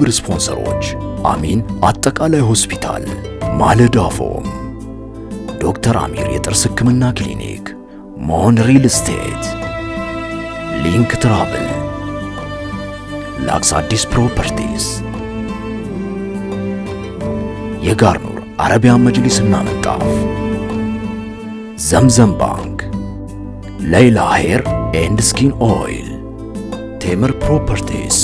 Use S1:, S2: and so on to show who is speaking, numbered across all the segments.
S1: የክብር ስፖንሰሮች አሚን አጠቃላይ ሆስፒታል፣ ማለዳ ፎም፣ ዶክተር አሚር የጥርስ ህክምና ክሊኒክ፣ ሞን ሪል ስቴት፣ ሊንክ ትራቭል፣ ላክስ አዲስ ፕሮፐርቲስ፣ የጋርኑር አረቢያን መጅሊስና ምንጣፍ፣ ዘምዘም ባንክ፣ ሌይላ ሄር ኤንድ ስኪን ኦይል፣ ቴምር ፕሮፐርቲስ።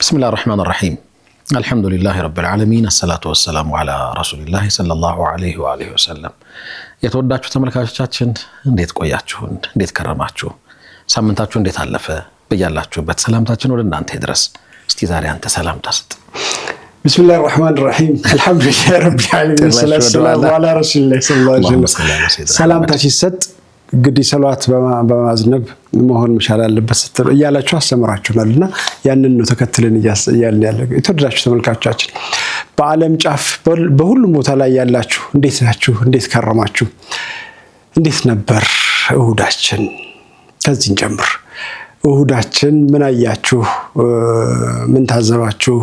S2: بسم الله الرحمن الرحيم الحمد لله رب العالمين الصلاة والسلام على رسول الله صلى الله عليه وآله وسلم የተወዳችሁ ተመልካቾቻችን እንዴት ቆያችሁን? እንዴት ከረማችሁ? ሳምንታችሁ እንዴት አለፈ? በያላችሁበት ሰላምታችን ወደ እናንተ ይድረስ። እስቲ ዛሬ አንተ ሰላምታ ስጥ።
S3: بسم الله الرحمن الرحيم الحمد لله رب العالمين والصلاة والسلام على رسول الله صلى الله عليه وسلم ሰላምታ ሲሰጥ እንግዲህ ሰላዋት በማዝነብ መሆን መቻል አለበት ስትል እያላችሁ አስተምራችሁናልና ያንን ነው ተከትለን እያልን ያለው። የተወደዳችሁ ተመልካቾቻችን በዓለም ጫፍ በሁሉም ቦታ ላይ ያላችሁ እንዴት ናችሁ? እንዴት ከረማችሁ? እንዴት ነበር እሁዳችን? ከዚህን ጀምር እሁዳችን ምን አያችሁ? ምን ታዘባችሁ?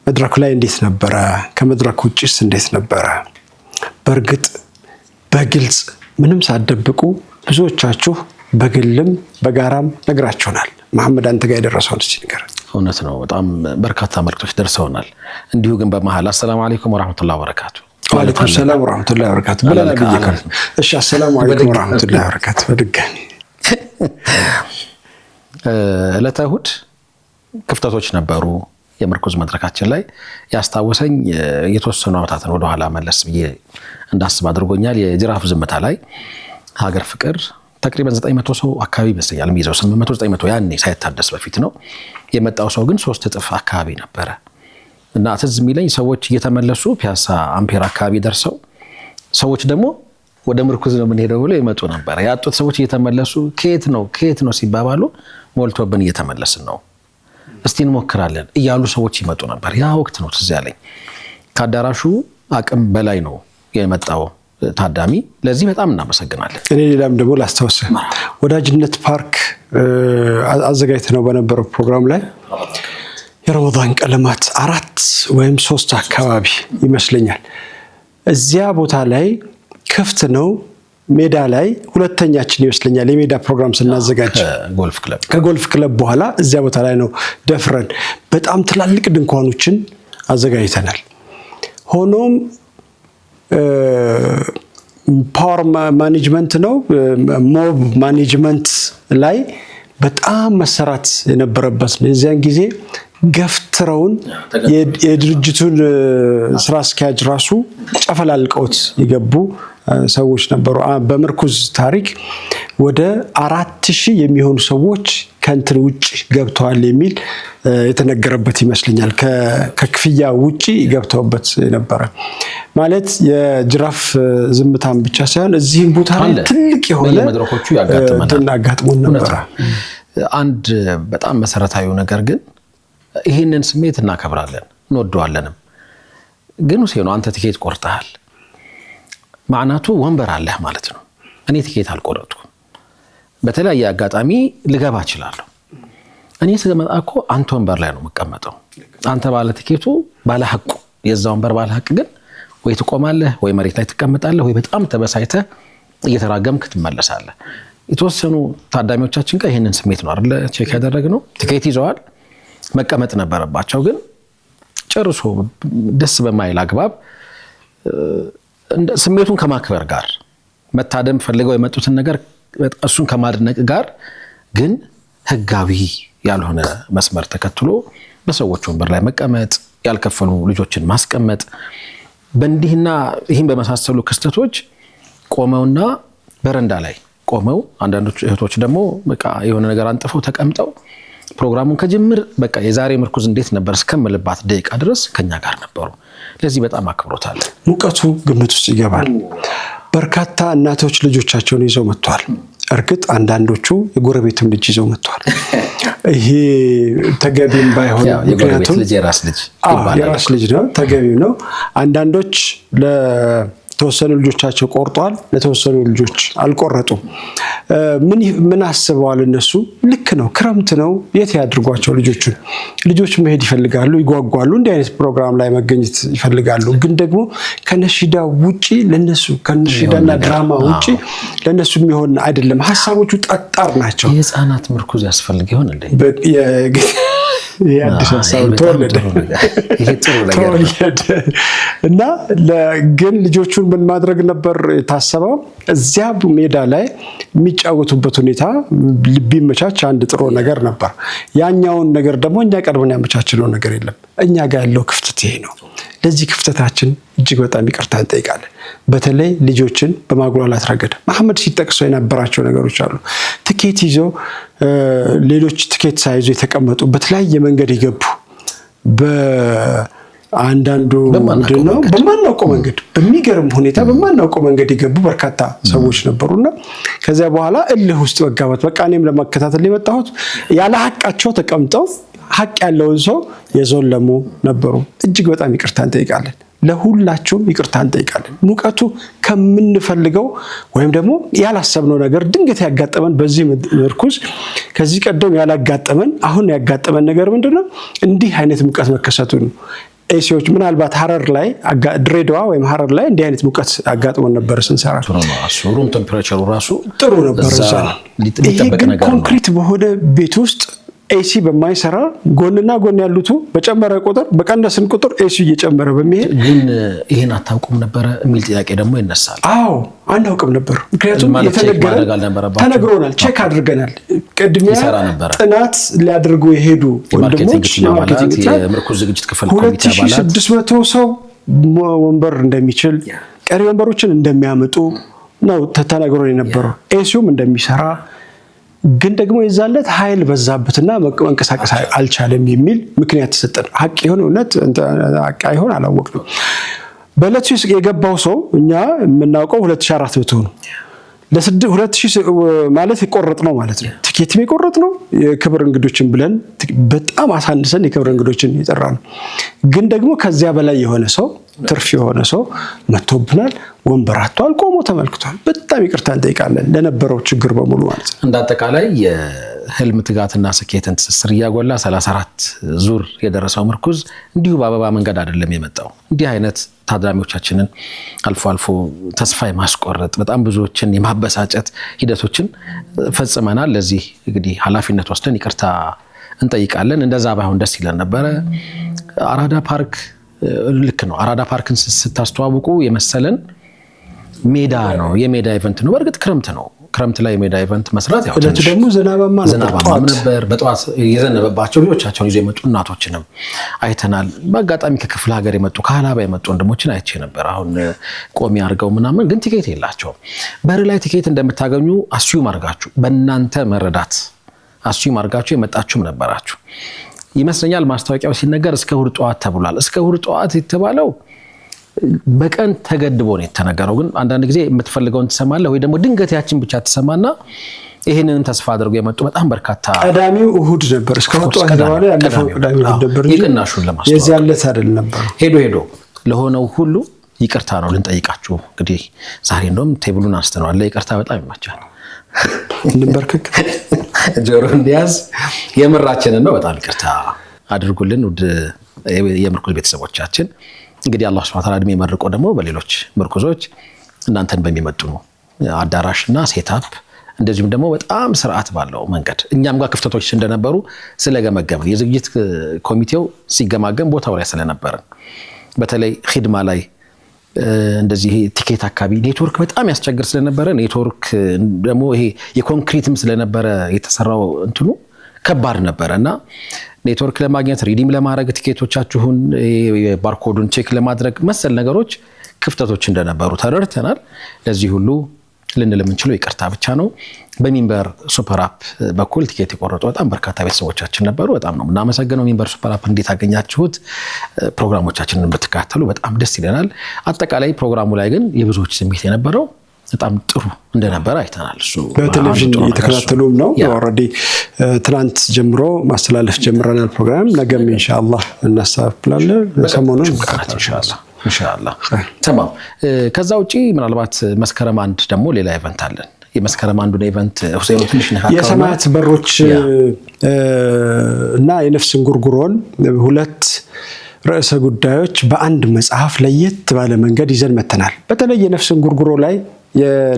S3: መድረኩ ላይ እንዴት ነበረ? ከመድረኩ ውጭስ እንዴት ነበረ? በእርግጥ በግልጽ ምንም ሳትደብቁ ብዙዎቻችሁ በግልም በጋራም ነግራችሁናል። መሐመድ አንተ ጋር የደረሰውን እስቲ ንገረን።
S2: እውነት ነው፣ በጣም በርካታ መልእክቶች ደርሰውናል። እንዲሁ ግን በመሃል አሰላሙ አለይኩም ወራህመቱላሂ ወበረካቱ።
S3: ወአለይኩም ሰላም ወራህመቱላሂ ወበረካቱ ብለና ብየከል። እሺ አሰላሙ አለይኩም ወራህመቱላሂ ወበረካቱ። በድጋሚ
S2: ዕለተ እሁድ ክፍተቶች ነበሩ። የምርኩዝ መድረካችን ላይ ያስታወሰኝ የተወሰኑ ዓመታትን ወደ ኋላ መለስ ብዬ እንዳስብ አድርጎኛል። የጅራፍ ዝምታ ላይ ሀገር ፍቅር ተቅሪበን 900 ሰው አካባቢ ይመስለኛል የሚይዘው 800 900 ያኔ ሳይታደስ በፊት ነው የመጣው። ሰው ግን 3 እጥፍ አካባቢ ነበረ እና ትዝ የሚለኝ ሰዎች እየተመለሱ ፒያሳ አምፔር አካባቢ ደርሰው ሰዎች ደግሞ ወደ ምርኩዝ ነው የምንሄደው ብለው ይመጡ ነበር። ያጡት ሰዎች እየተመለሱ ከየት ነው ሲባባሉ ሞልቶብን እየተመለስን ነው እስቲ እንሞክራለን እያሉ ሰዎች ይመጡ ነበር። ያ ወቅት ነው ትዝ ያለኝ። ከአዳራሹ አቅም በላይ ነው የመጣው ታዳሚ። ለዚህ በጣም እናመሰግናለን።
S3: እኔ ሌላም ደግሞ ላስታውስ፣ ወዳጅነት ፓርክ አዘጋጅተነው በነበረው ፕሮግራም ላይ የረመዳን ቀለማት 4 ወይም 3 አካባቢ ይመስለኛል እዚያ ቦታ ላይ ክፍት ነው። ሜዳ ላይ ሁለተኛችን ይመስለኛል የሜዳ ፕሮግራም ስናዘጋጅ ከጎልፍ ክለብ በኋላ እዚያ ቦታ ላይ ነው ደፍረን በጣም ትላልቅ ድንኳኖችን አዘጋጅተናል። ሆኖም ፓወር ማኔጅመንት ነው ሞብ ማኔጅመንት ላይ በጣም መሰራት የነበረበት ነው። የዚያን ጊዜ ገፍትረውን የድርጅቱን ስራ አስኪያጅ ራሱ ጨፈላልቀውት የገቡ ሰዎች ነበሩ። በምርኩዝ ታሪክ ወደ 4000 የሚሆኑ ሰዎች ከንትን ውጪ ገብተዋል የሚል የተነገረበት ይመስለኛል። ከክፍያ ውጪ ገብተውበት የነበረ ማለት የጅራፍ ዝምታን ብቻ ሳይሆን እዚህም ቦታ ላይ ትልቅ የሆነ
S2: መድረኮቹ
S3: ያጋጥሙን ነበር።
S2: አንድ በጣም መሰረታዊ ነገር ግን ይሄንን ስሜት እናከብራለን እንወደዋለንም። ግን ሁሴን አንተ ትኬት ቆርጠሃል ማዕናቱ ወንበር አለህ ማለት ነው። እኔ ትኬት አልቆረጥኩም። በተለያየ አጋጣሚ ልገባ እችላለሁ። እኔ ስገመጣ እኮ አንተ ወንበር ላይ ነው መቀመጠው። አንተ ባለ ትኬቱ ባለ ሐቁ የዛ ወንበር ባለ ሐቅ ግን ወይ ትቆማለህ ወይ መሬት ላይ ትቀመጣለህ ወይ በጣም ተበሳይተህ እየተራገምክ ትመለሳለህ። የተወሰኑ ታዳሚዎቻችን ጋር ይሄንን ስሜት ነው አይደል ቼክ ያደረግነው። ትኬት ይዘዋል መቀመጥ ነበረባቸው። ግን ጨርሶ ደስ በማይል አግባብ ስሜቱን ከማክበር ጋር መታደም ፈልገው የመጡትን ነገር እሱን ከማድነቅ ጋር ግን ህጋዊ ያልሆነ መስመር ተከትሎ በሰዎች ወንበር ላይ መቀመጥ፣ ያልከፈሉ ልጆችን ማስቀመጥ በእንዲህና ይህን በመሳሰሉ ክስተቶች ቆመውና በረንዳ ላይ ቆመው አንዳንዶች እህቶች ደግሞ በቃ የሆነ ነገር አንጥፈው ተቀምጠው ፕሮግራሙን ከጅምር በቃ የዛሬ ምርኩዝ እንዴት ነበር እስከምልባት ደቂቃ ድረስ ከኛ ጋር ነበሩ። ለዚህ በጣም አክብሮታል።
S3: ሙቀቱ ግምት ውስጥ ይገባል። በርካታ እናቶች ልጆቻቸውን ይዘው መጥተዋል። እርግጥ አንዳንዶቹ የጎረቤትም ልጅ ይዘው መጥተዋል። ይሄ ተገቢም ባይሆን
S2: ምክንያቱም የራስ ልጅ ነው፣ ተገቢም ነው። አንዳንዶች ለተወሰኑ ልጆቻቸው ቆርጧል፣ ለተወሰኑ ልጆች አልቆረጡም። ምን አስበዋል እነሱ? ልክ ነው፣ ክረምት ነው፣ የት ያድርጓቸው ልጆች መሄድ ይፈልጋሉ፣ ይጓጓሉ፣ እንዲህ አይነት ፕሮግራም ላይ መገኘት ይፈልጋሉ። ግን ደግሞ ከነሺዳ ውጪ ለነሱ ከነሺዳና ድራማ ውጪ ለነሱ የሚሆን አይደለም። ሀሳቦቹ ጠጣር ናቸው። የህፃናት ምርኩዝ ያስፈልግ ይሆን እንዴ?
S3: የአዲስ ሀሳብ ተወለደ እና ግን ልጆቹን ምን ማድረግ ነበር የታሰበው? እዚያ ሜዳ ላይ የሚጫወቱበት ሁኔታ ቢመቻች አንድ ጥሩ ነገር ነበር። ያኛውን ነገር ደግሞ እኛ ቀድመን ያመቻችነው ነገር የለም። እኛ ጋር ያለው ክፍተት ይሄ ነው። ለዚህ ክፍተታችን እጅግ በጣም ይቅርታ እንጠይቃለን። በተለይ ልጆችን በማጉላላት ረገድ መሐመድ ሲጠቅሰው የነበራቸው ነገሮች አሉ። ትኬት ይዘው ሌሎች ትኬት ሳይዙ የተቀመጡ በተለያየ መንገድ ይገቡ አንዳንዱ ምንድነው በማናውቀው መንገድ በሚገርም ሁኔታ በማናውቀው መንገድ ይገቡ በርካታ ሰዎች ነበሩና ከዚያ በኋላ እልህ ውስጥ መጋባት በቃ እኔም ለመከታተል የመጣሁት ያለ ሐቃቸው ተቀምጠው ሐቅ ያለውን ሰው የዞለሙ ነበሩ። እጅግ በጣም ይቅርታ እንጠይቃለን። ለሁላችሁም ይቅርታ እንጠይቃለን። ሙቀቱ ከምንፈልገው ወይም ደግሞ ያላሰብነው ነገር ድንገት ያጋጠመን በዚህ ምርኩዝ ከዚህ ቀደም ያላጋጠመን አሁን ያጋጠመን ነገር ምንድነው? እንዲህ አይነት ሙቀት መከሰቱ ነው። ኤሲዎች ምናልባት ሐረር ላይ ድሬዳዋ ወይም ሐረር ላይ እንዲህ አይነት ሙቀት አጋጥሞን ነበር ስንሰራ
S2: ሩም ቴምፕሬቸሩ ራሱ
S3: ጥሩ ነበር። ይሄ ግን ኮንክሪት በሆነ ቤት ውስጥ ኤሲ በማይሰራ ጎንና ጎን ያሉት በጨመረ ቁጥር በቀነስን ቁጥር ኤሲ እየጨመረ በሚሄድ
S2: ግን ይሄን አታውቁም ነበር የሚል ጥያቄ ደግሞ ይነሳል።
S3: አዎ አናውቅም ነበር። ምክንያቱም ተነግሮናል፣ ቼክ አድርገናል። ቅድሚያ ጥናት ሊያደርጉ የሄዱ ወንድሞች
S2: የምርኩዝ ዝግጅት ክፍል ኮሚቴ አባላት
S3: 2600 ሰው ወንበር እንደሚችል ቀሪ ወንበሮችን እንደሚያመጡ ነው ተነግሮን የነበረው። ኤሲውም እንደሚሰራ ግን ደግሞ የዛለት ኃይል በዛበትና መንቀሳቀስ አልቻለም የሚል ምክንያት ተሰጠን። ሐቅ ይሁን እውነት ሐቅ አይሁን አላወቅንም። በእለቱ የገባው ሰው እኛ የምናውቀው 2400 ነው። ለ2000 ማለት የቆረጥ ነው ማለት ነው። ቲኬትም የቆረጥ ነው የክብር እንግዶችን ብለን በጣም አሳንሰን የክብር እንግዶችን የጠራ ነው። ግን ደግሞ ከዚያ በላይ የሆነ ሰው ትርፍ የሆነ ሰው መጥቶብናል። ወንበር አጥቷል፣ ቆሞ ተመልክቷል። በጣም ይቅርታ እንጠይቃለን ለነበረው ችግር በሙሉ ማለት ነው።
S2: እንደ አጠቃላይ የህልም ትጋትና ስኬትን ትስስር እያጎላ 34 ዙር የደረሰው ምርኩዝ እንዲሁ በአበባ መንገድ አይደለም የመጣው። እንዲህ አይነት ታዳሚዎቻችንን አልፎ አልፎ ተስፋ የማስቆረጥ በጣም ብዙዎችን የማበሳጨት ሂደቶችን ፈጽመናል። ለዚህ እንግዲህ ኃላፊነት ወስደን ይቅርታ እንጠይቃለን። እንደዛ ባይሆን ደስ ይለን ነበረ። አራዳ ፓርክ ልክ ነው። አራዳ ፓርክን ስታስተዋውቁ የመሰለን ሜዳ ነው፣ የሜዳ ኢቨንት ነው። በእርግጥ ክረምት ነው። ክረምት ላይ የሜዳ ኢቨንት መስራት ያው
S3: እለቱ ደግሞ ዝናባማ
S2: ነበር። በጠዋት የዘነበባቸው ልጆቻቸውን ይዘው የመጡ እናቶችንም አይተናል። በአጋጣሚ ከክፍለ ሀገር የመጡ ከሀላባ የመጡ ወንድሞችን አይቼ ነበር። አሁን ቆሚ አድርገው ምናምን ግን ቲኬት የላቸውም። በር ላይ ቲኬት እንደምታገኙ አስዩም አድርጋችሁ በእናንተ መረዳት አስዩም አድርጋችሁ የመጣችሁም ነበራችሁ ይመስለኛል። ማስታወቂያው ሲነገር እስከ እሑድ ጠዋት ተብሏል። እስከ እሑድ ጠዋት የተባለው በቀን ተገድቦ ነው የተነገረው። ግን አንዳንድ ጊዜ የምትፈልገውን ትሰማለህ ወይ ደግሞ ድንገት ያችን ብቻ ትሰማና ይሄንንም ተስፋ አድርገው የመጡ በጣም በርካታ
S3: ቀዳሚው እሑድ ነበር። እስከ እሑድ ጠዋት ተባለ። ያለፈው ቀዳሚው ነበር።
S2: ይቅናሹን ለማስተዋወቅ
S3: የዚያለት አይደል ነበር።
S2: ሄዶ ለሆነው ሁሉ ይቅርታ ነው ልንጠይቃችሁ። እንግዲህ ዛሬ እንደውም ቴብሉን አንስተነዋል። ይቅርታ በጣም ይመቻል።
S3: እንበርከክ
S2: ጆሮ እንዲያዝ የምራችንን ነው። በጣም ይቅርታ አድርጉልን ውድ የምርኩዝ ቤተሰቦቻችን። እንግዲህ አላህ Subhanahu Wa Ta'ala እድሜ መርቆ ደግሞ በሌሎች ምርኩዞች እናንተን በሚመጥኑ አዳራሽና ሴታፕ እንደዚሁም ደግሞ በጣም ስርዓት ባለው መንገድ እኛም ጋር ክፍተቶች እንደነበሩ ስለገመገምን የዝግጅት ኮሚቴው ሲገማገም ቦታው ላይ ስለነበረ በተለይ ኺድማ ላይ እንደዚህ ቲኬት አካባቢ ኔትወርክ በጣም ያስቸግር ስለነበረ ኔትወርክ ደግሞ ይሄ የኮንክሪትም ስለነበረ የተሰራው እንትኑ ከባድ ነበርና ኔትወርክ ለማግኘት ሪዲም ለማድረግ ቲኬቶቻችሁን ባርኮዱን ቼክ ለማድረግ መሰል ነገሮች ክፍተቶች እንደነበሩ ተረድተናል። ለዚህ ሁሉ ልንል የምንችለው ይቅርታ ብቻ ነው። በሚንበር ሱፐር አፕ በኩል ቲኬት የቆረጡ በጣም በርካታ ቤተሰቦቻችን ነበሩ። በጣም ነው እናመሰግነው። ሚንበር ሱፐር አፕ እንዴት አገኛችሁት? ፕሮግራሞቻችንን ብትከታተሉ በጣም ደስ ይለናል። አጠቃላይ ፕሮግራሙ ላይ ግን የብዙዎች ስሜት የነበረው በጣም ጥሩ እንደነበረ አይተናል። እሱ
S3: በቴሌቪዥን የተከታተሉም ነው። ኦልሬዲ ትናንት ጀምሮ ማስተላለፍ ጀምረናል ፕሮግራም። ነገም ኢንሻአላህ እናስተላልፋለን። ሰሞኑን
S2: ኢንሻአላህ ተማም። ከዛ ውጪ ምናልባት መስከረም 1 ደግሞ ሌላ ኢቨንት አለን። የመስከረም 1 ኢቨንት ሁሴን ትንሽ ነው
S3: የሰማያት በሮች እና የነፍስን ጉርጉሮን ሁለት ርዕሰ ጉዳዮች በአንድ መጽሐፍ ለየት ባለ መንገድ ይዘን መተናል። በተለይ የነፍስን ጉርጉሮ ላይ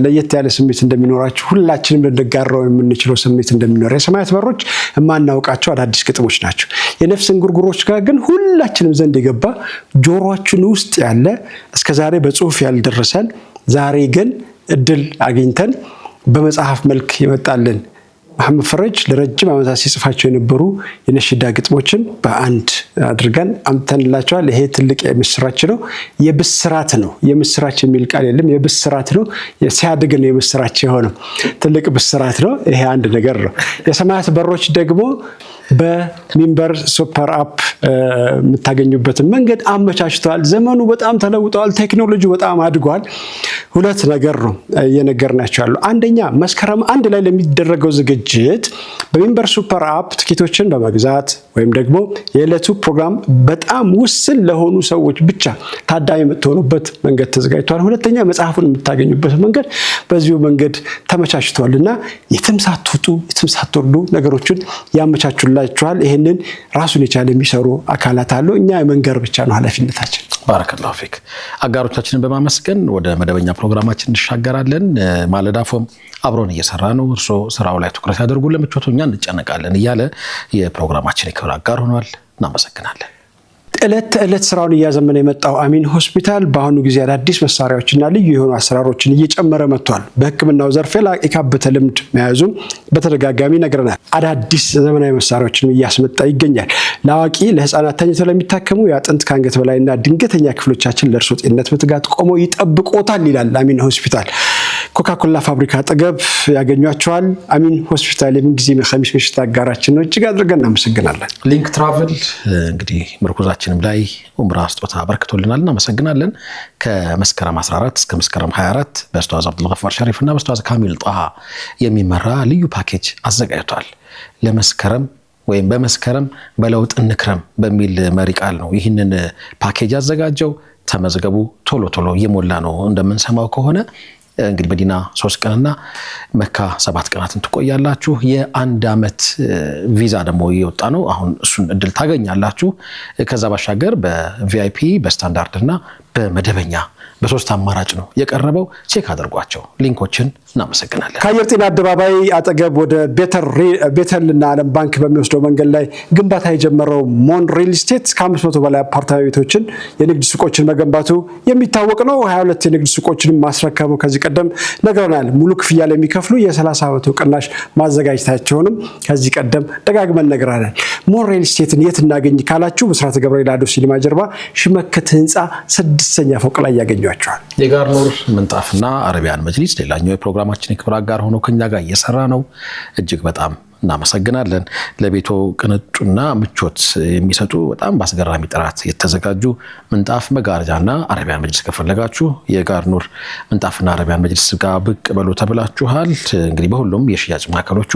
S3: ለየት ያለ ስሜት እንደሚኖራችሁ ሁላችንም ልንጋራው የምንችለው ስሜት እንደሚኖር የሰማያት በሮች የማናውቃቸው አዳዲስ ግጥሞች ናቸው። የነፍስን ጉርጉሮች ጋር ግን ሁላችንም ዘንድ የገባ ጆሮአችን ውስጥ ያለ እስከዛሬ በጽሁፍ ያልደረሰን ዛሬ ግን እድል አግኝተን በመጽሐፍ መልክ ይመጣልን መሐመድ ፈረጅ ለረጅም ዓመታት ሲጽፋቸው የነበሩ የነሽዳ ግጥሞችን በአንድ አድርገን አምጥተንላቸዋል። ይሄ ትልቅ የምስራች ነው። የብስራት ነው። የምስራች የሚል ቃል የለም። የብስራት ነው። ሲያድግ ነው የምስራች የሆነው። ትልቅ ብስራት ነው። ይሄ አንድ ነገር ነው። የሰማያት በሮች ደግሞ በሚንበር ሱፐር አፕ የምታገኙበትን መንገድ አመቻችተዋል። ዘመኑ በጣም ተለውጧል። ቴክኖሎጂው በጣም አድጓል። ሁለት ነገር ነው እየነገርናቸው ያለው። አንደኛ መስከረም 1 ላይ ለሚደረገው ዝግጅት በሚንበር ሱፐር አፕ ትኬቶችን በመግዛት ወይም ደግሞ የዕለቱ ፕሮግራም በጣም ውስን ለሆኑ ሰዎች ብቻ ታዳሚ የምትሆኑበት መንገድ ተዘጋጅቷል። ሁለተኛ መጽሐፉን የምታገኙበት መንገድ በዚሁ መንገድ ተመቻችቷልና የትም ሳትወጡ የትም ሳትወርዱ ነገሮችን ያመቻቹላችኋል። ይሄንን ራሱን የቻለ የሚሰሩ አካላት አሉ። እኛ የመንገር ብቻ ነው ኃላፊነታችን።
S2: ባረከላሁ ፊክ። አጋሮቻችንን በማመስገን ወደ መደበኛ ፕሮግራማችን እንሻገራለን። ማለዳ ፎም አብሮን እየሰራ ነው። እርሶ ስራው ላይ ትኩረት ያደርጉ፣ ለምቾቱ እኛ እንጨነቃለን እያለ የፕሮግራማችን የክብር አጋር ሆኗል። እናመሰግናለን።
S3: ዕለት ተዕለት ስራውን እያዘመነ የመጣው አሚን ሆስፒታል በአሁኑ ጊዜ አዳዲስ መሳሪያዎችና ልዩ የሆኑ አሰራሮችን እየጨመረ መጥቷል። በሕክምናው ዘርፍ የካበተ ልምድ መያዙን በተደጋጋሚ ነግረናል። አዳዲስ ዘመናዊ መሳሪያዎችን እያስመጣ ይገኛል። ለአዋቂ ለህፃናት ተኝተው ለሚታከሙ የአጥንት ከአንገት በላይና ድንገተኛ ክፍሎቻችን ለእርሶ ጤንነት በትጋት ቆመው ይጠብቆታል ይላል አሚን ሆስፒታል። ኮካኮላ ፋብሪካ አጠገብ ያገኟቸዋል። አሚን ሆስፒታል የምንጊዜ ኸሚስ ምሽት አጋራችን ነው። እጅግ አድርገን እናመሰግናለን።
S2: ሊንክ ትራቭል እንግዲህ ምርኩዛችንም ላይ ኡምራ ስጦታ አበርክቶልናል። እናመሰግናለን። ከመስከረም 14 እስከ መስከረም 24 በኡስታዝ አብዱልገፋር ሸሪፍ እና በኡስታዝ ካሚል ጣሃ የሚመራ ልዩ ፓኬጅ አዘጋጅቷል። ለመስከረም ወይም በመስከረም በለውጥ እንክረም በሚል መሪ ቃል ነው ይህንን ፓኬጅ ያዘጋጀው። ተመዝገቡ። ቶሎ ቶሎ እየሞላ ነው እንደምንሰማው ከሆነ እንግዲህ መዲና 3 ቀንና መካ 7 ቀናትን ትቆያላችሁ። የ1 ዓመት ቪዛ ደግሞ እየወጣ ነው። አሁን እሱን እድል ታገኛላችሁ። ከዛ ባሻገር በቪአይፒ በስታንዳርድ እና በመደበኛ በ3 አማራጭ ነው የቀረበው። ቼክ አድርጓቸው ሊንኮችን። እናመሰግናለን።
S3: ከአየር ጤና አደባባይ አጠገብ ወደ ቤተልና ዓለም ባንክ በሚወስደው መንገድ ላይ ግንባታ የጀመረው ሞን ሪል ስቴት ከ500 በላይ አፓርታማ ቤቶችን የንግድ ሱቆችን መገንባቱ የሚታወቅ ነው። 22 የንግድ ሱቆችን ማስረከቡ ከዚህ ቀደም ነግረናል። ሙሉ ክፍያ ላይ የሚከፍሉ የ30% ቅናሽ ማዘጋጀታቸውንም ከዚህ ቀደም ደጋግመን ነግረናል። ሞን ሪል ስቴትን የት እናገኝ ካላችሁ ብስራተ ገብርኤል አዶ ሲኒማ ጀርባ ሽመከት ህንፃ 6ኛ ፎቅ ላይ ያገኟቸዋል።
S2: የጋርኖር ምንጣፍና አረቢያን መጅሊስ ሌላኛው የፕሮግራማችን የክብር አጋር ሆኖ ከኛ ጋር እየሰራ ነው። እጅግ በጣም እናመሰግናለን። ለቤቶ ቅንጡና ምቾት የሚሰጡ በጣም በአስገራሚ ጥራት የተዘጋጁ ምንጣፍ፣ መጋረጃና አረቢያን መጅሊስ ከፈለጋችሁ የጋርኖር ምንጣፍና አረቢያን መጅሊስ ጋር ብቅ በሉ ተብላችኋል። እንግዲህ በሁሉም የሽያጭ ማዕከሎቹ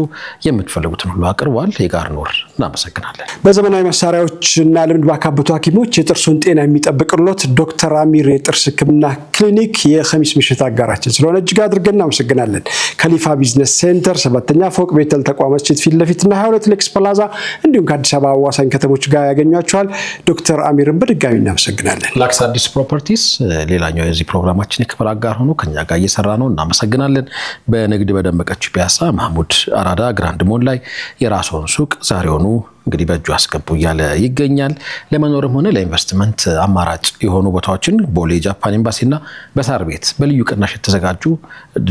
S2: የምትፈልጉትን ሁሉ አቅርቧል። የጋርኖር እናመሰግናለን።
S3: በዘመናዊ መሳሪያዎችና ልምድ ባካበቱ ሐኪሞች የጥርሱን ጤና የሚጠብቅሎት ዶክተር አሚር የጥርስ ሕክምና ክሊኒክ የኸሚስ ምሽት አጋራችን ስለሆነ እጅግ አድርገን እናመሰግናለን። ከሊፋ ቢዝነስ ሴንተር 7ኛ ፎቅ ቤተል ተቋማት ፊት ለፊትና 22 ሌክስ ፕላዛ እንዲሁም ከአዲስ አበባ አዋሳኝ ከተሞች ጋር ያገኟቸዋል። ዶክተር አሚርን በድጋሚ እናመሰግናለን።
S2: ላክስ አዲስ ፕሮፐርቲስ ሌላኛው የዚህ ፕሮግራማችን የክብር አጋር ሆኖ ከኛ ጋር እየሰራ ነው። እናመሰግናለን። በንግድ በደመቀችው ፒያሳ ማህሙድ አራዳ ግራንድ ሞል ላይ የራስዎን ሱቅ ዛሬውኑ እንግዲህ በእጁ አስገቡ እያለ ይገኛል። ለመኖርም ሆነ ለኢንቨስትመንት አማራጭ የሆኑ ቦታዎችን ቦሌ ጃፓን ኤምባሲና በሳር ቤት በልዩ ቅናሽ የተዘጋጁ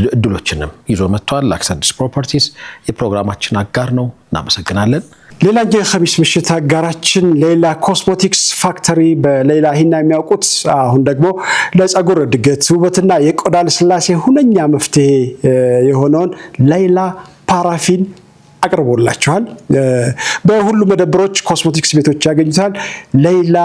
S2: እድሎችንም ይዞ መጥቷል። ላክስ አዲስ ፕሮፐርቲስ የፕሮግራማችን አጋር ነው። እናመሰግናለን።
S3: ሌላኛው የኸሚስ ምሽት አጋራችን ሌላ ኮስሞቲክስ ፋክተሪ በሌላ ሂና የሚያውቁት አሁን ደግሞ ለፀጉር እድገት ውበትና የቆዳ ልስላሴ ሁነኛ መፍትሄ የሆነውን ሌላ ፓራፊን አቅርቦላችኋል። በሁሉ መደብሮች ኮስሞቲክስ ቤቶች ያገኙታል። ሌላ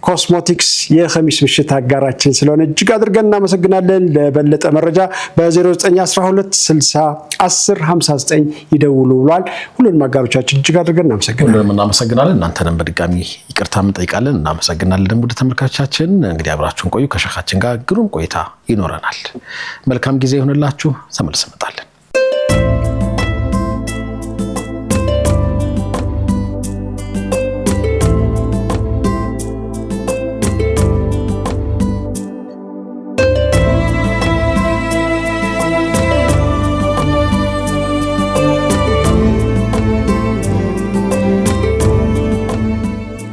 S3: ኮስሞቲክስ የኸሚስ ምሽት አጋራችን ስለሆነ እጅግ አድርገን እናመሰግናለን። ለበለጠ መረጃ በ0912 60 10 59 ይደውሉ ብሏል። ሁሉንም አጋሮቻችን እጅግ አድርገን
S2: እናመሰግናለን። እናንተንም በድጋሚ ይቅርታ እንጠይቃለን። እናመሰግናለን። ደግሞ ተመልካቾቻችን እንግዲህ አብራችሁን ቆዩ። ከሸኻችን ጋር ግሩም ቆይታ ይኖረናል። መልካም ጊዜ ይሁንላችሁ። ተመልሰን እንመጣለን።